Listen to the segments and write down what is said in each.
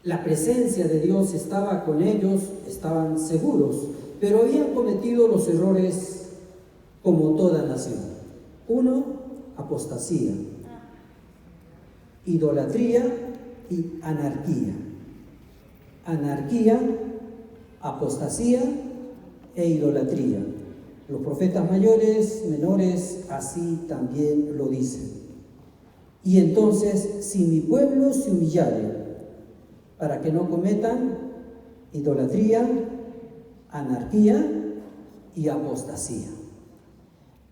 la presencia de Dios estaba con ellos, estaban seguros, pero habían cometido los errores como toda nación. Uno, apostasía, idolatría y anarquía. Anarquía, apostasía e idolatría. Los profetas mayores, menores, así también lo dicen. Y entonces, si mi pueblo se humillare, para que no cometan idolatría, anarquía y apostasía.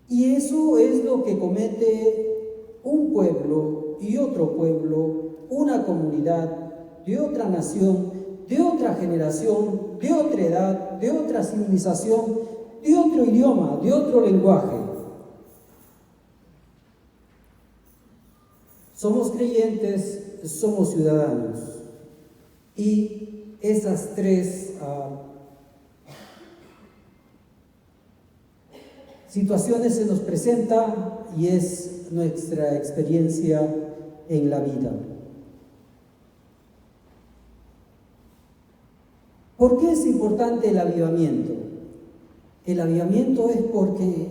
Y eso es lo que comete un pueblo y otro pueblo, una comunidad de otra nación, de otra generación, de otra edad, de otra civilización, de otro idioma, de otro lenguaje. Somos creyentes, somos ciudadanos. Y esas tres situaciones se nos presentan y es nuestra experiencia en la vida. ¿Por qué es importante el avivamiento? El avivamiento es porque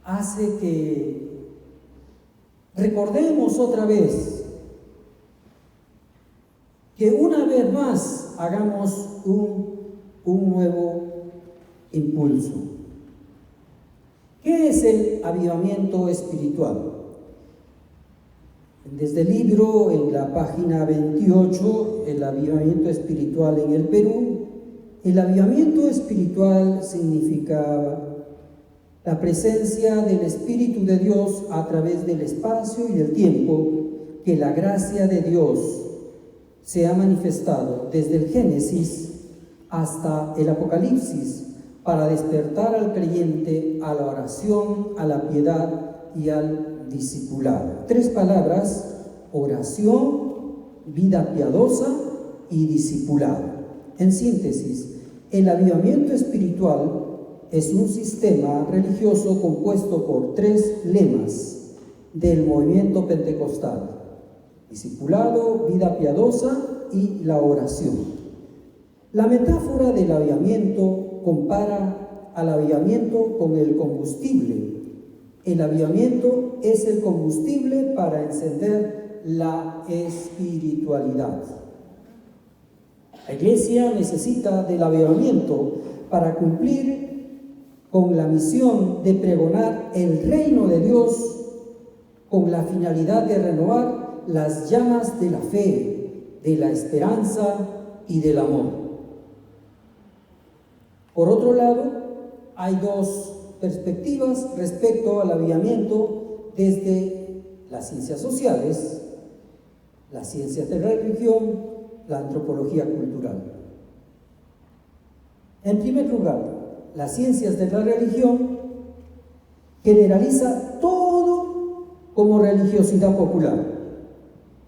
hace que recordemos otra vez, que una vez más hagamos un nuevo impulso. ¿Qué es el avivamiento espiritual? Desde el libro, en la página 28, el avivamiento espiritual en el Perú, el avivamiento espiritual significa la presencia del Espíritu de Dios a través del espacio y del tiempo, que la gracia de Dios se ha manifestado desde el Génesis hasta el Apocalipsis para despertar al creyente a la oración, a la piedad y al discipulado. Tres palabras: oración, vida piadosa y discipulado. En síntesis, el avivamiento espiritual es un sistema religioso compuesto por tres lemas del movimiento pentecostal: discipulado, vida piadosa y la oración. La metáfora del avivamiento compara al avivamiento con el combustible. El avivamiento es el combustible para encender la espiritualidad. La iglesia necesita del avivamiento para cumplir con la misión de pregonar el reino de Dios con la finalidad de renovar las llamas de la fe, de la esperanza y del amor. Por otro lado, hay dos perspectivas respecto al avivamiento desde las ciencias sociales, las ciencias de la religión, la antropología cultural. En primer lugar, las ciencias de la religión generaliza todo como religiosidad popular,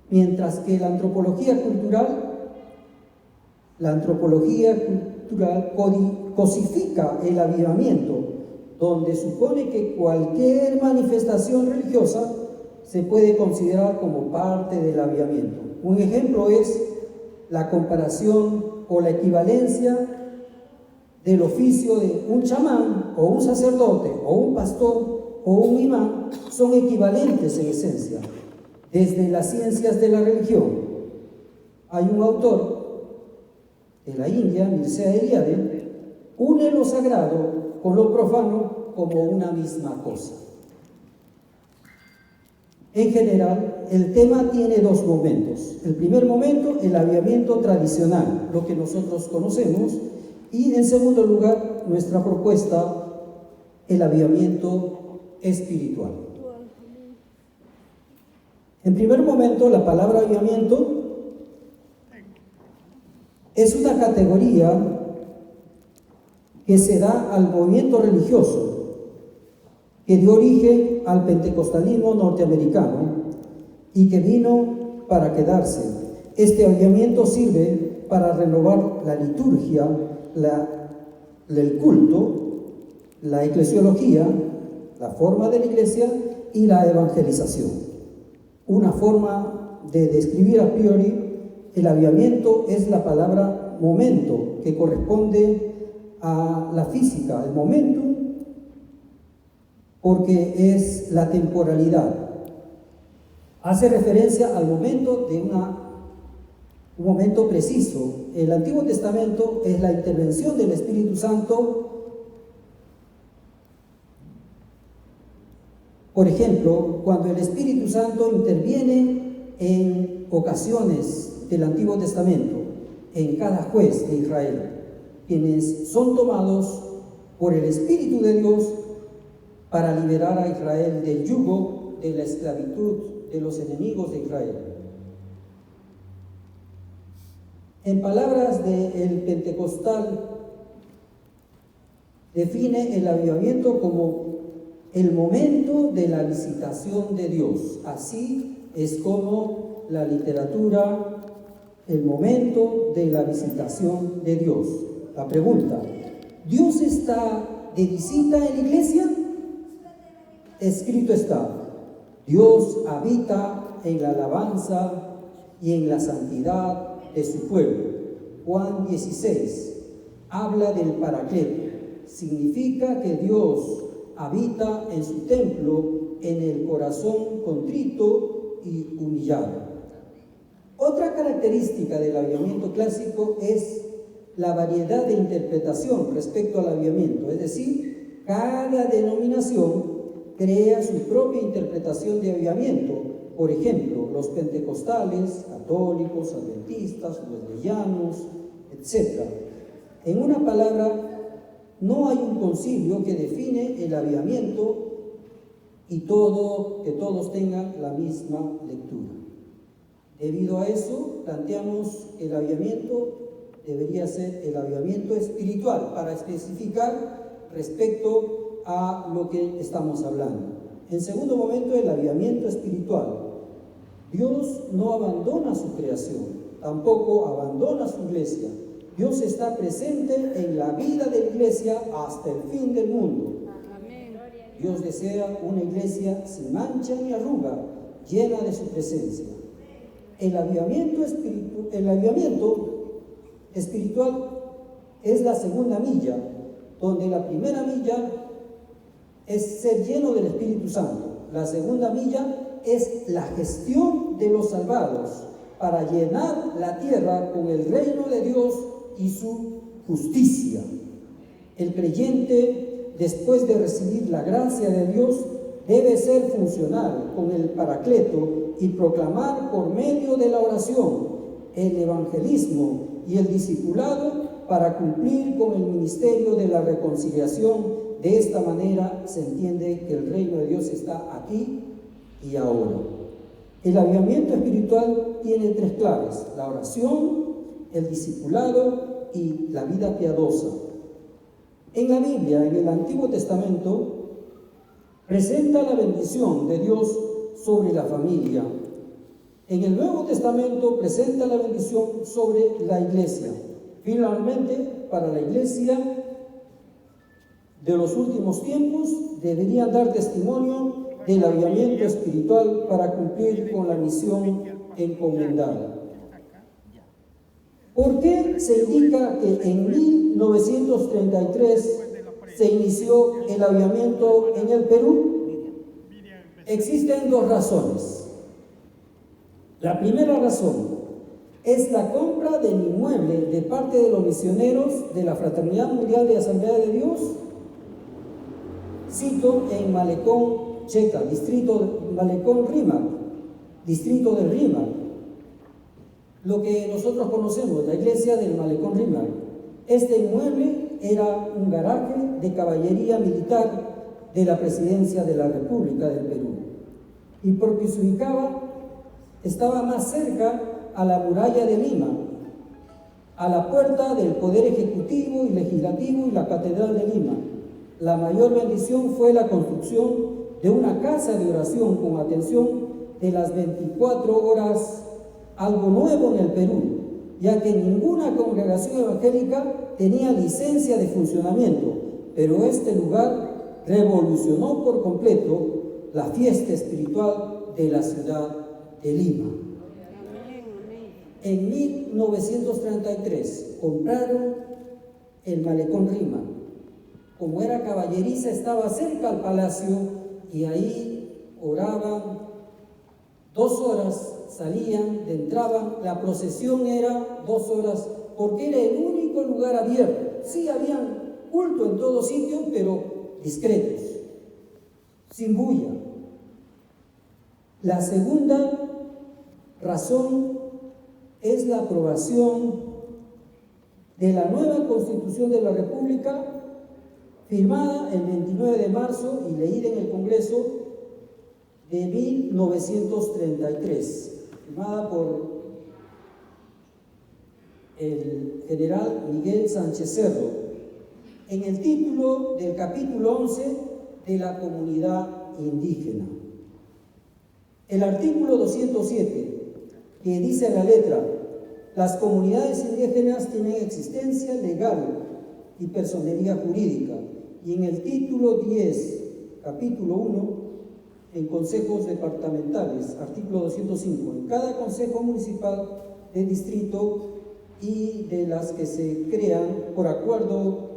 mientras que la antropología cultural cosifica el avivamiento, donde supone que cualquier manifestación religiosa se puede considerar como parte del avivamiento. Un ejemplo es la comparación o la equivalencia del oficio de un chamán o un sacerdote o un pastor o un imán. Son equivalentes en esencia. Desde las ciencias de la religión hay un autor de la India, Mircea Eliade, une lo sagrado con lo profano como una misma cosa. En general, el tema tiene dos momentos. El primer momento, el avivamiento tradicional, lo que nosotros conocemos, y en segundo lugar, nuestra propuesta, el avivamiento espiritual. En primer momento, la palabra avivamiento es una categoría que se da al movimiento religioso que dio origen al pentecostalismo norteamericano y que vino para quedarse. Este avivamiento sirve para renovar la liturgia, el culto, la eclesiología, la forma de la iglesia y la evangelización. una forma de describir a priori, el avivamiento es la palabra momento, que corresponde a la física, el momentum, porque es la temporalidad. Hace referencia al momento de un momento preciso. El Antiguo Testamento es la intervención del Espíritu Santo. Por ejemplo, cuando el Espíritu Santo interviene en ocasiones del Antiguo Testamento, en cada juez de Israel, quienes son tomados por el Espíritu de Dios para liberar a Israel del yugo de la esclavitud de los enemigos de Israel. En palabras del Pentecostal, define el avivamiento como el momento de la visitación de Dios. Así es como la literatura, el momento de la visitación de Dios. La pregunta: ¿Dios está de visita en la iglesia? Escrito está: Dios habita en la alabanza y en la santidad de su pueblo. Juan 16 habla del Paracleto. Significa que Dios habita en su templo, en el corazón contrito y humillado. Otra característica del avivamiento clásico es la variedad de interpretación respecto al avivamiento, es decir, cada denominación crea su propia interpretación de avivamiento. Por ejemplo, los pentecostales, católicos, adventistas, wesleyanos, etc. En una palabra, no hay un concilio que define el avivamiento y que todos tengan la misma lectura. Debido a eso, planteamos que el avivamiento debería ser el avivamiento espiritual, para especificar respecto a lo que estamos hablando. En segundo momento, el avivamiento espiritual. Dios no abandona su creación, tampoco abandona su iglesia. Dios está presente en la vida de la iglesia hasta el fin del mundo. Dios desea una iglesia sin mancha ni arruga, llena de su presencia. El avivamiento espiritual es la segunda milla, donde la primera milla es ser lleno del Espíritu Santo. La segunda milla es la gestión de los salvados para llenar la tierra con el reino de Dios y su justicia. El creyente, después de recibir la gracia de Dios, debe ser funcional con el Paracleto y proclamar por medio de la oración, el evangelismo y el discipulado para cumplir con el ministerio de la reconciliación. De esta manera se entiende que el reino de Dios está aquí y ahora. El avivamiento espiritual tiene tres claves: la oración, el discipulado y la vida piadosa. En la Biblia, en el Antiguo Testamento, presenta la bendición de Dios sobre la familia. En el Nuevo Testamento presenta la bendición sobre la iglesia. Finalmente, para la iglesia de los últimos tiempos, deberían dar testimonio del avivamiento espiritual para cumplir con la misión encomendada. ¿Por qué se indica que en 1933 se inició el avivamiento en el Perú? Existen dos razones. La primera razón es la compra del inmueble de parte de los misioneros de la Fraternidad Mundial de Asamblea de Dios, cito, en Malecón, Checa, Malecón Rímac, distrito del Rímac, lo que nosotros conocemos, la iglesia del Malecón Rímac. Este inmueble era un garaje de caballería militar de la Presidencia de la República del Perú, y porque se estaba más cerca a la muralla de Lima, a la puerta del Poder Ejecutivo y Legislativo y la Catedral de Lima. La mayor bendición fue la construcción de una casa de oración con atención de las 24 horas, algo nuevo en el Perú, ya que ninguna congregación evangélica tenía licencia de funcionamiento, pero este lugar revolucionó por completo la fiesta espiritual de la ciudad de Lima. En 1933 compraron el Malecón Rima. Como era caballeriza, estaba cerca al palacio y ahí oraban 2 horas, salían, entraban. La procesión era 2 horas porque era el único lugar abierto. Sí, habían culto en todos sitios, pero discretos, sin bulla. La segunda razón es la aprobación de la nueva Constitución de la República, firmada el 29 de marzo y leída en el Congreso de 1933, firmada por el general Miguel Sánchez Cerro, en el título del capítulo 11 de la comunidad indígena. El artículo 207, que dice a la letra: las comunidades indígenas tienen existencia legal y personería jurídica. Y en el título 10, capítulo 1, en consejos departamentales, artículo 205, en cada consejo municipal de distrito y de las que se crean por acuerdo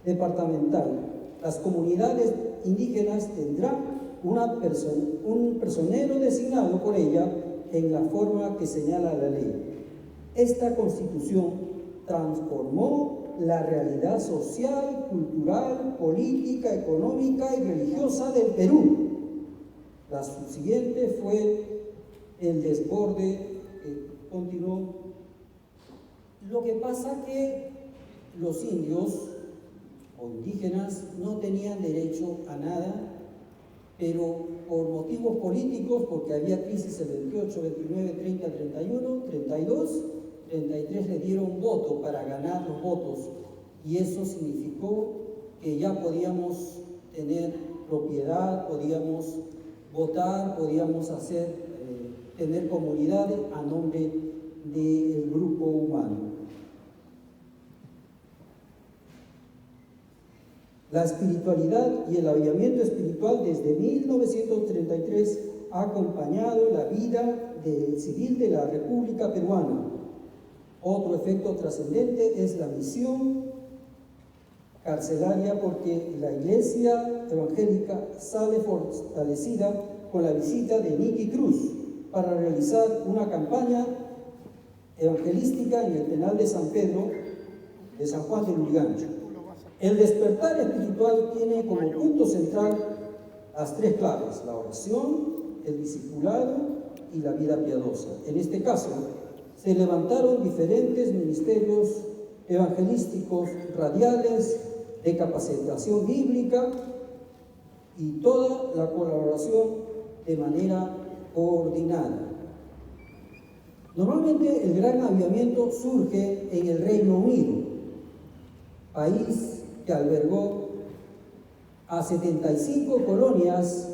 departamental, las comunidades indígenas tendrán un personero designado por ella en la forma que señala la ley. Esta Constitución transformó la realidad social, cultural, política, económica y religiosa del Perú. La subsiguiente fue el desborde que continuó. Lo que pasa que los indios o indígenas no tenían derecho a nada, pero por motivos políticos, porque había crisis el 28, 29, 30, 31, 32, 33 le dieron voto para ganar los votos, y eso significó que ya podíamos tener propiedad, podíamos votar, podíamos tener comunidades a nombre del grupo humano. La espiritualidad y el avivamiento espiritual desde 1933 ha acompañado la vida civil de la República Peruana. Otro efecto trascendente es la misión carcelaria, porque la Iglesia evangélica sale fortalecida con la visita de Nicky Cruz para realizar una campaña evangelística en el penal de San Pedro de San Juan de Lurigancho. El despertar espiritual tiene como punto central las 3 claves: la oración, el discipulado y la vida piadosa. En este caso, se levantaron diferentes ministerios evangelísticos, radiales, de capacitación bíblica, y toda la colaboración de manera coordinada. Normalmente el gran avivamiento surge en el Reino Unido, país que albergó a 75 colonias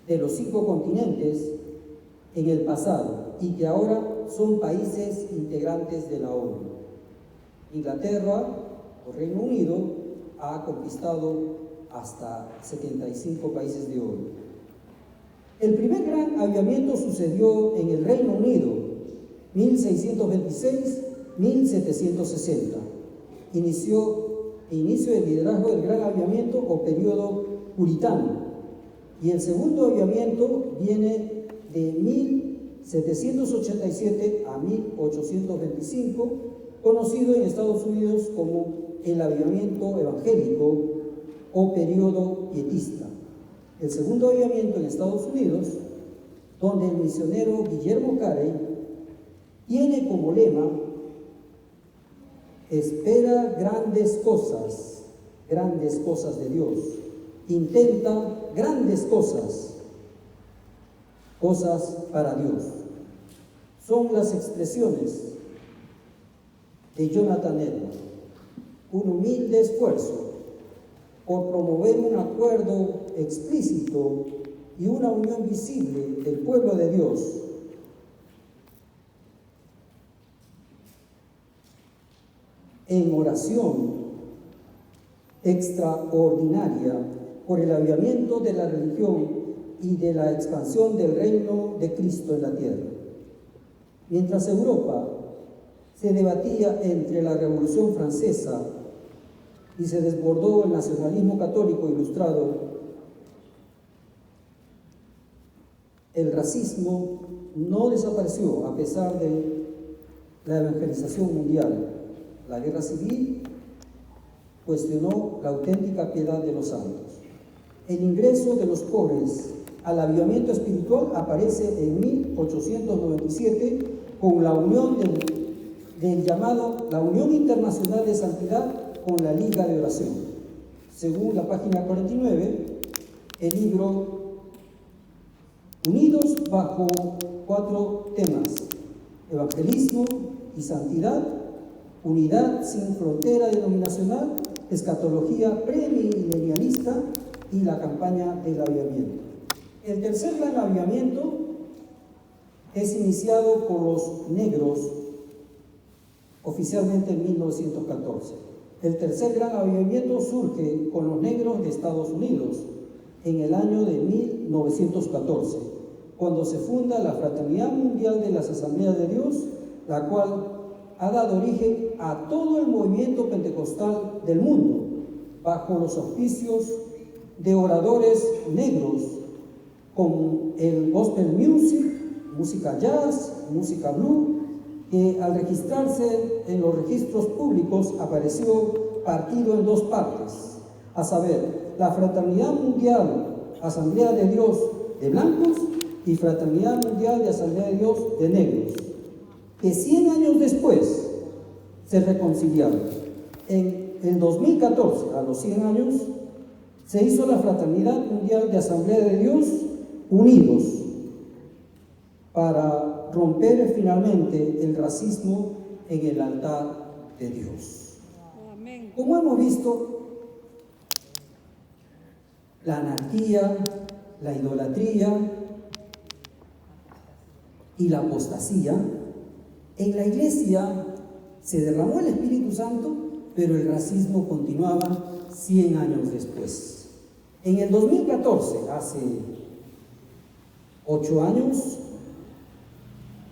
de los 5 continentes en el pasado y que ahora son países integrantes de la ONU. Inglaterra o Reino Unido ha conquistado hasta 75 países de ONU. El primer gran avivamiento sucedió en el Reino Unido, 1626-1760. Inicio del liderazgo del gran avivamiento o periodo puritano, y el segundo avivamiento viene de 1787 a 1825, conocido en Estados Unidos como el avivamiento evangélico o periodo pietista. El segundo avivamiento en Estados Unidos, donde el misionero Guillermo Carey tiene como lema: espera grandes cosas de Dios, intenta grandes cosas para Dios. Son las expresiones de Jonathan Edwards, un humilde esfuerzo por promover un acuerdo explícito y una unión visible del pueblo de Dios en oración extraordinaria por el avivamiento de la religión y de la expansión del reino de Cristo en la tierra. Mientras Europa se debatía entre la Revolución Francesa y se desbordó el nacionalismo católico ilustrado, el racismo no desapareció a pesar de la evangelización mundial. La guerra civil cuestionó la auténtica piedad de los santos. El ingreso de los pobres al avivamiento espiritual aparece en 1897 con la unión del llamado la Unión Internacional de Santidad con la Liga de Oración. Según la página 49, el libro Unidos bajo 4 temas: evangelismo y santidad, unidad sin frontera denominacional, escatología premilenialista y la campaña del avivamiento. El tercer gran avivamiento es iniciado por los negros oficialmente en 1914. El tercer gran avivamiento surge con los negros de Estados Unidos en el año de 1914, cuando se funda la Fraternidad Mundial de las Asambleas de Dios, la cual ha dado origen a todo el movimiento pentecostal del mundo, bajo los auspicios de oradores negros, con el gospel music, música jazz, música blues, que al registrarse en los registros públicos apareció partido en 2 partes, a saber, la Fraternidad Mundial Asamblea de Dios de blancos y Fraternidad Mundial de Asamblea de Dios de negros, que 100 años después se reconciliaron. En el 2014, a los 100 años, se hizo la Fraternidad Mundial de Asamblea de Dios unidos para romper finalmente el racismo en el altar de Dios. Amén. Como hemos visto, la anarquía, la idolatría y la apostasía, en la iglesia se derramó el Espíritu Santo, pero el racismo continuaba 100 años después. En el 2014, hace 8 años,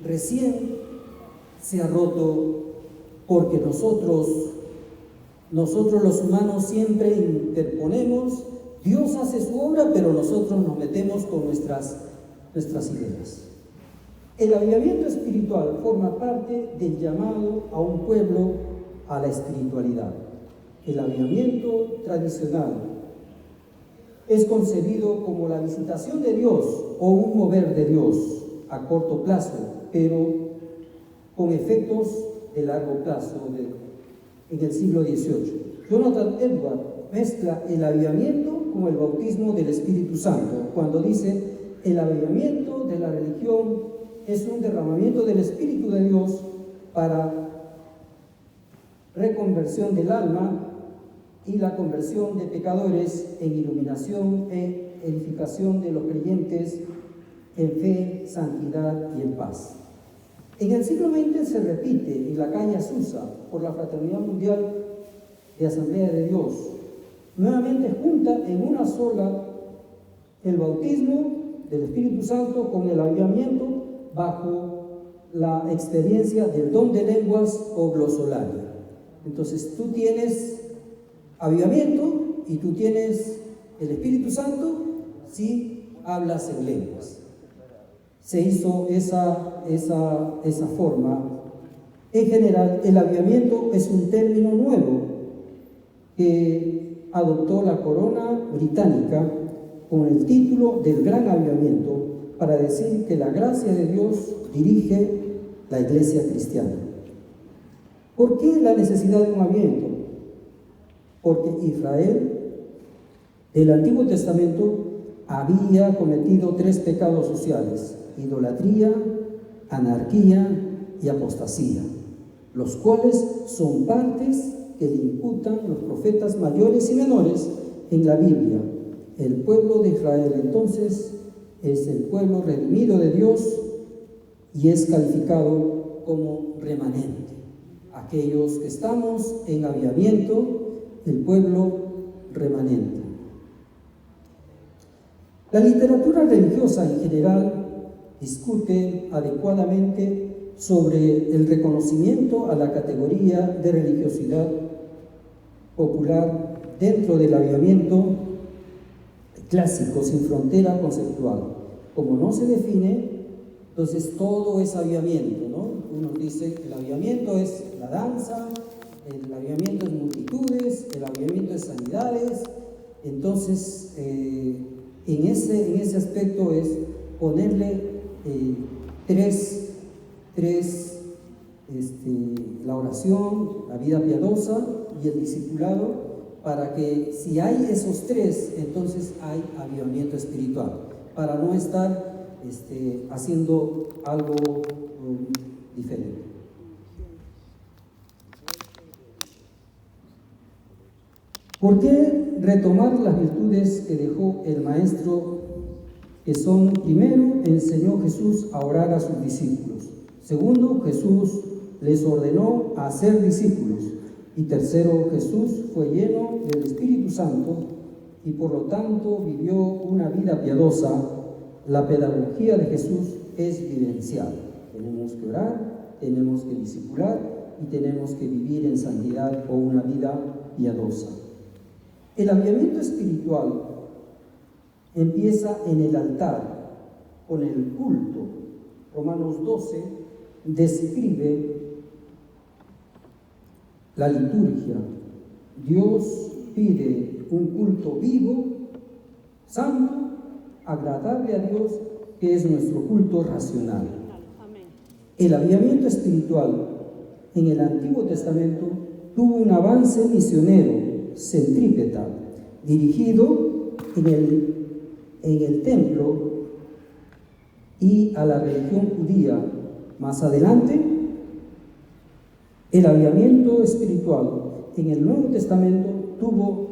recién se ha roto, porque nosotros los humanos siempre interponemos. Dios hace su obra, pero nosotros nos metemos con nuestras ideas. El avivamiento espiritual forma parte del llamado a un pueblo a la espiritualidad. El avivamiento tradicional es concebido como la visitación de Dios o un mover de Dios a corto plazo, pero con efectos de largo plazo en el siglo XVIII. Jonathan Edwards mezcla el avivamiento con el bautismo del Espíritu Santo, cuando dice: el avivamiento de la religión es un derramamiento del Espíritu de Dios para reconversión del alma y la conversión de pecadores en iluminación e edificación de los creyentes en fe, santidad y en paz. En el siglo XX se repite en la calle Azusa por la Fraternidad Mundial de Asamblea de Dios. Nuevamente junta en una sola el bautismo del Espíritu Santo con el avivamiento bajo la experiencia del don de lenguas o glosolalia. Entonces tú tienes avivamiento y tú tienes el Espíritu Santo si hablas en lenguas. Se hizo esa forma. En general, el avivamiento es un término nuevo que adoptó la corona británica con el título del Gran Avivamiento para decir que la gracia de Dios dirige la iglesia cristiana. ¿Por qué la necesidad de un avivamiento? Porque Israel del Antiguo Testamento había cometido 3 pecados sociales: idolatría, anarquía y apostasía, los cuales son partes que le imputan los profetas mayores y menores en la Biblia. El pueblo de Israel entonces es el pueblo redimido de Dios y es calificado como remanente. Aquellos que estamos en avivamiento, el pueblo remanente. La literatura religiosa en general discute adecuadamente sobre el reconocimiento a la categoría de religiosidad popular dentro del avivamiento clásico sin frontera conceptual. Como no se define, entonces todo es avivamiento, ¿no? Uno dice que el avivamiento es la danza, el avivamiento es multitudes, el avivamiento es sanidades. Entonces, en ese aspecto es ponerle la oración, la vida piadosa y el discipulado, para que si hay esos tres, entonces hay avivamiento espiritual, para no estar haciendo algo diferente. ¿Por qué retomar las virtudes que dejó el Maestro, que son: primero, enseñó Jesús a orar a sus discípulos; segundo, Jesús les ordenó a ser discípulos; y tercero, Jesús fue lleno del Espíritu Santo y por lo tanto vivió una vida piadosa? La pedagogía de Jesús es vivencial. Tenemos que orar, tenemos que discipular y tenemos que vivir en santidad o una vida piadosa. El avivamiento espiritual empieza en el altar, con el culto. Romanos 12 describe la liturgia. Dios pide un culto vivo, santo, agradable a Dios, que es nuestro culto racional. El avivamiento espiritual en el Antiguo Testamento tuvo un avance misionero centrípeta, dirigido en el templo y a la religión judía. Más adelante, el avivamiento espiritual en el Nuevo Testamento tuvo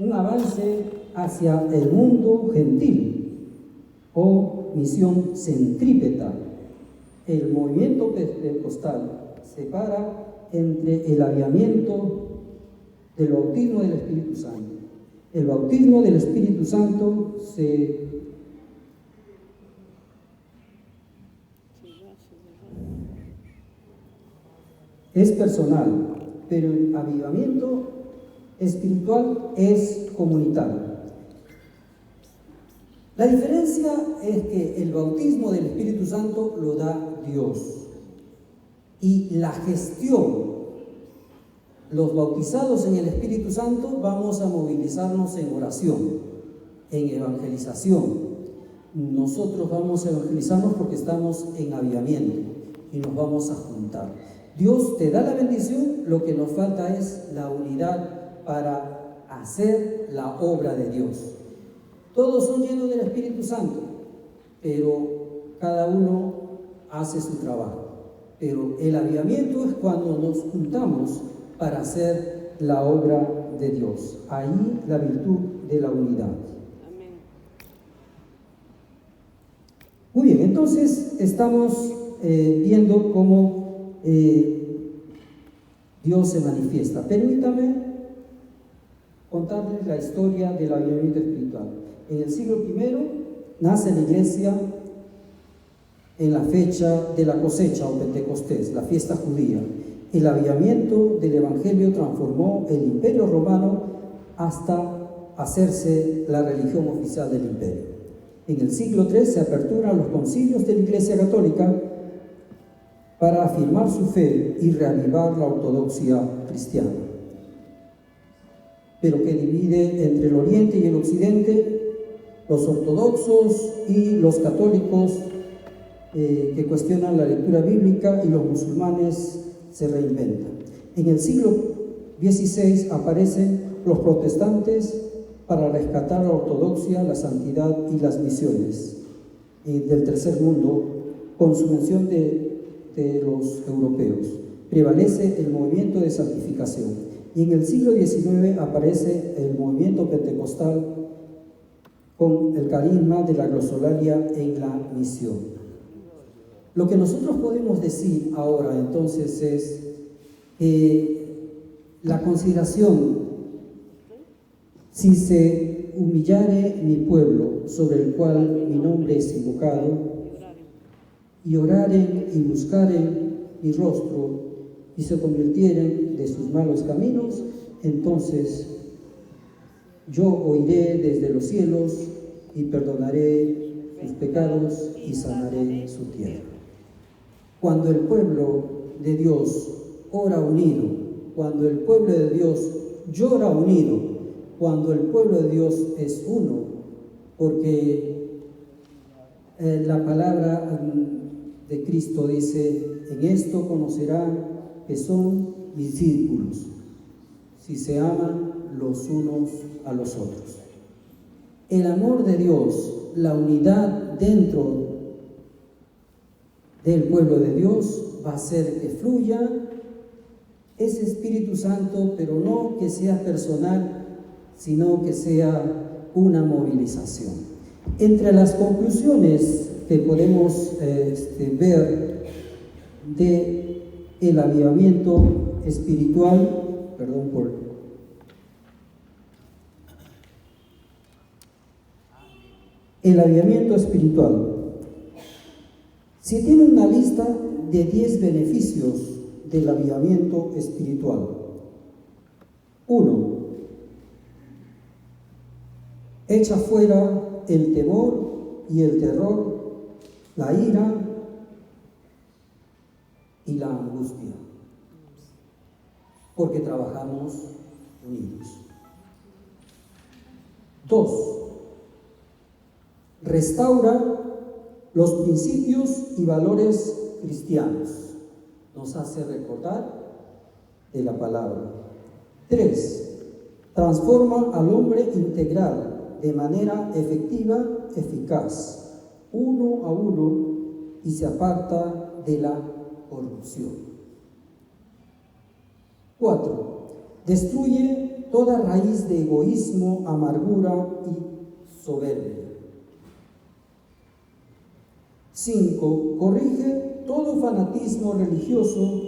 un avance hacia el mundo gentil o misión centrípeta. El movimiento pentecostal separa entre el avivamiento del bautismo del Espíritu Santo. El bautismo del Espíritu Santo es personal, pero el avivamiento espiritual es comunitario. La diferencia es que el bautismo del Espíritu Santo lo da Dios, y la gestión, los bautizados en el Espíritu Santo, vamos a movilizarnos en oración, en evangelización. Nosotros vamos a evangelizarnos porque estamos en avivamiento y nos vamos a juntar. Dios te da la bendición, lo que nos falta es la unidad para hacer la obra de Dios. Todos son llenos del Espíritu Santo, pero cada uno hace su trabajo. Pero el avivamiento es cuando nos juntamos para hacer la obra de Dios. Ahí la virtud de la unidad. Amén. Muy bien, entonces estamos viendo cómo Dios se manifiesta. Permítame contarles la historia del avivamiento espiritual. En el siglo I nace la iglesia en la fecha de la cosecha o Pentecostés, la fiesta judía. El avivamiento del Evangelio transformó el Imperio Romano hasta hacerse la religión oficial del imperio. En el siglo III se aperturan los concilios de la Iglesia Católica para afirmar su fe y reavivar la ortodoxia cristiana. Pero que divide entre el Oriente y el Occidente, los ortodoxos y los católicos que cuestionan la lectura bíblica, y los musulmanes se reinventan. En el siglo XVI aparecen los protestantes para rescatar la ortodoxia, la santidad y las misiones del tercer mundo, con subvención de los europeos. Prevalece el movimiento de santificación. Y en el siglo XIX aparece el movimiento pentecostal con el carisma de la glosolalia en la misión. Lo que nosotros podemos decir ahora entonces es que la consideración, si se humillare mi pueblo, sobre el cual mi nombre es invocado, y oraren y buscaren mi rostro, y se convirtieren de sus malos caminos, entonces yo oiré desde los cielos y perdonaré sus pecados y sanaré su tierra. Cuando el pueblo de Dios ora unido, cuando el pueblo de Dios llora unido, cuando el pueblo de Dios es uno, porque la palabra de Cristo dice, en esto conocerán que son mis discípulos, si se aman los unos a los otros. El amor de Dios, la unidad dentro del pueblo de Dios va a hacer que fluya ese Espíritu Santo, pero no que sea personal, sino que sea una movilización. Entre las conclusiones que podemos ver de el avivamiento espiritual, el avivamiento espiritual. Si tiene una lista de 10 beneficios del avivamiento espiritual. 1. Echa fuera el temor y el terror, la ira y la angustia, porque trabajamos unidos. 2. Restaura los principios y valores cristianos. Nos hace recordar de la palabra. 3. Transforma al hombre integral de manera efectiva, eficaz, uno a uno, y se aparta de la corrupción. 4. Destruye toda raíz de egoísmo, amargura y soberbia. 5. Corrige todo fanatismo religioso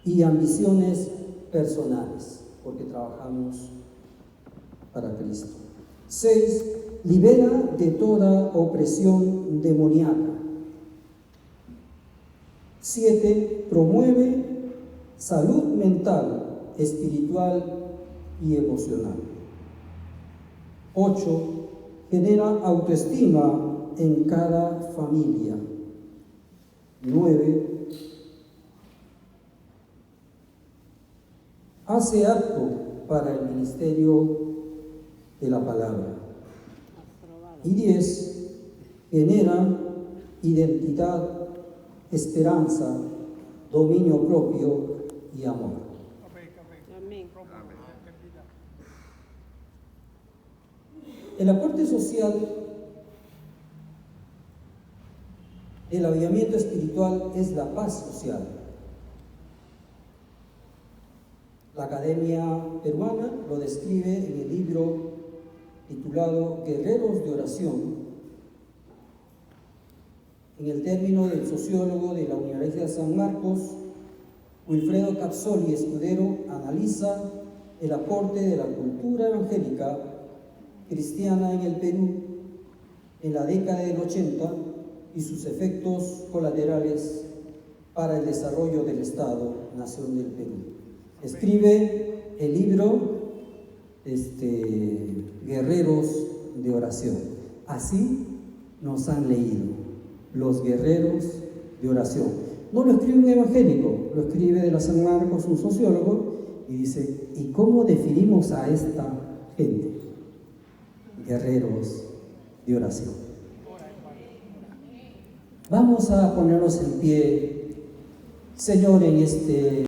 y ambiciones personales, porque trabajamos para Cristo. 6. Libera de toda opresión demoníaca. 7. Promueve salud mental, espiritual y emocional. 8. Genera autoestima en cada familia. 9. Hace apto para el ministerio de la palabra. Y 10. Genera identidad, esperanza, dominio propio y amor. Amén. El aporte social del avivamiento espiritual es la paz social. La Academia Peruana lo describe en el libro titulado Guerreros de Oración. En el término del sociólogo de la Universidad de San Marcos, Wilfredo Cazzoli Escudero, analiza el aporte de la cultura evangélica cristiana en el Perú en la década del 80 y sus efectos colaterales para el desarrollo del Estado-Nación del Perú. Escribe el libro Guerreros de Oración. Así nos han leído, los guerreros de oración. No lo escribe un evangélico, lo escribe de la San Marcos un sociólogo y dice, ¿y cómo definimos a esta gente? Guerreros de oración. Vamos a ponernos en pie, Señor, en este